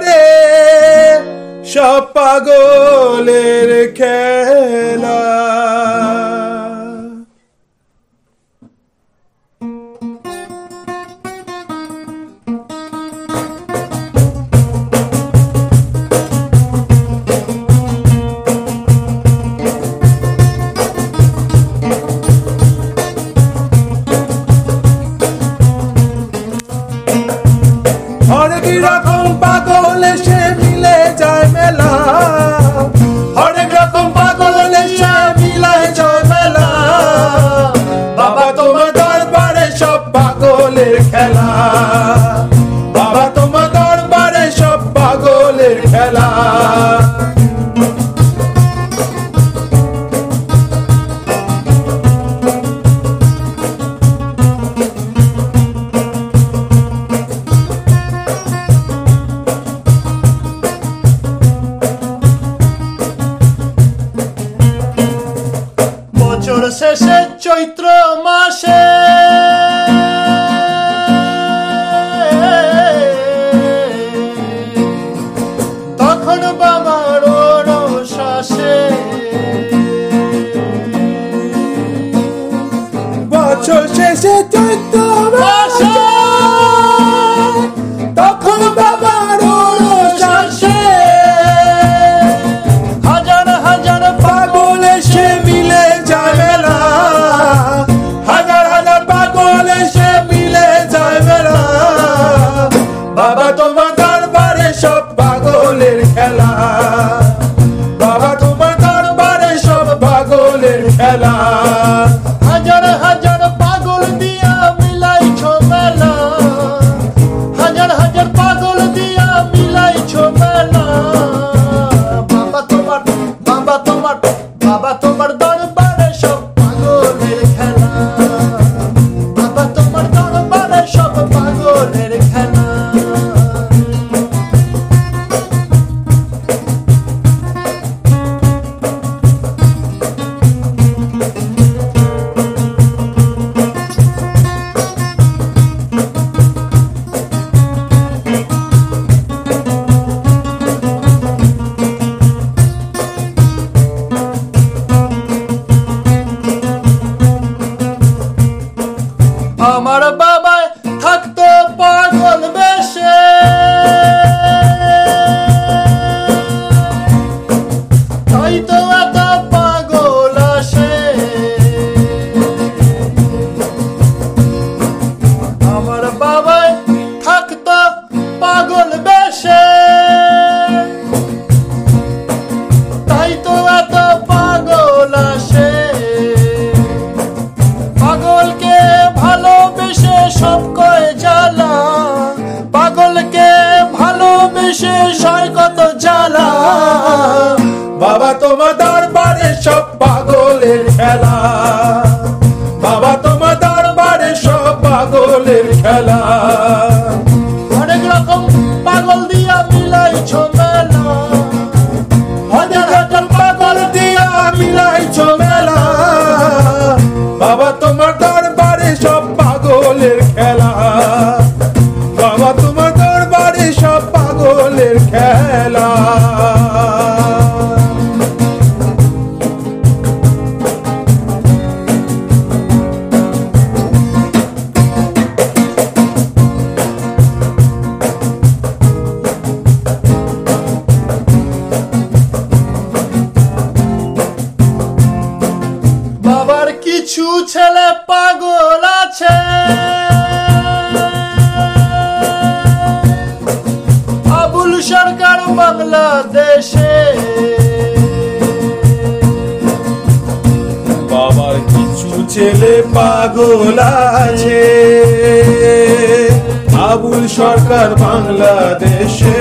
বারে সব পাগলের খেলা। হরেক রকম পাগল এসে মিলে যায় মেলা, হরেক রকম পাগল এসে মিলে যায় মেলা। বাবা তোমার দরবারে সব পাগলের খেলা, বাবা তোমার দরবারে সব পাগলের খেলা। বছর শেষে চৈত্র মাসে তখন বাবার শ্বাসে, বছর শেষে চৈত্র মাসে তখন বাবার শ্বাসে হাজার হাজার পাগল এসে মিলে যায় মেলা, হাজার হাজার পাগল এসে মিলে যায় মেলা। বাবা তোমার দরবারে সব পাগলের খেলা, বাবা তোমার দরবারে সব পাগলের খেলা। হাজার হাজার পাগল দিয়া মিলাইছো মেলা, হাজার হাজার পাগল দিয়া মিলাইছো মেলা। বাবা তোমার বাবা তোমার বাবা তোমার দরবারে সব পাগলের খেলা, বাবা তোমার দরবারে সব পাগলের খেলা। আমার বাবা থাকতো পাগল বেশে, তাই তো এত পাগল আসে। আমার বাবা থাকতো পাগল বেশে, তাই তো এত পাগল আসে। পাগলকে ভালোবেসে সব কয় জ্বালা, পাগলকে ভালোবেসে সয় কত জ্বালা। বাবা তোমার দরবারে সব পাগলের খেলা, বাবা তোমার দরবারে সব পাগলের খেলা। অনেক রকম পাগল দিয়া মিলাইছো মেলা, হাজার হাজার পাগল দিয়া মিলাইছো মেলা। বাবা তোমার দরবারে সব পাগলের খেলা, বাবা তোমার দরবারে সব পাগলের খেলা। বাবার কিছু ছেলে পাগল আছে, আবুল সরকার বাংলাদেশে। বাবার কিছু ছেলে পাগল আছে, আবুল সরকার বাংলাদেশে।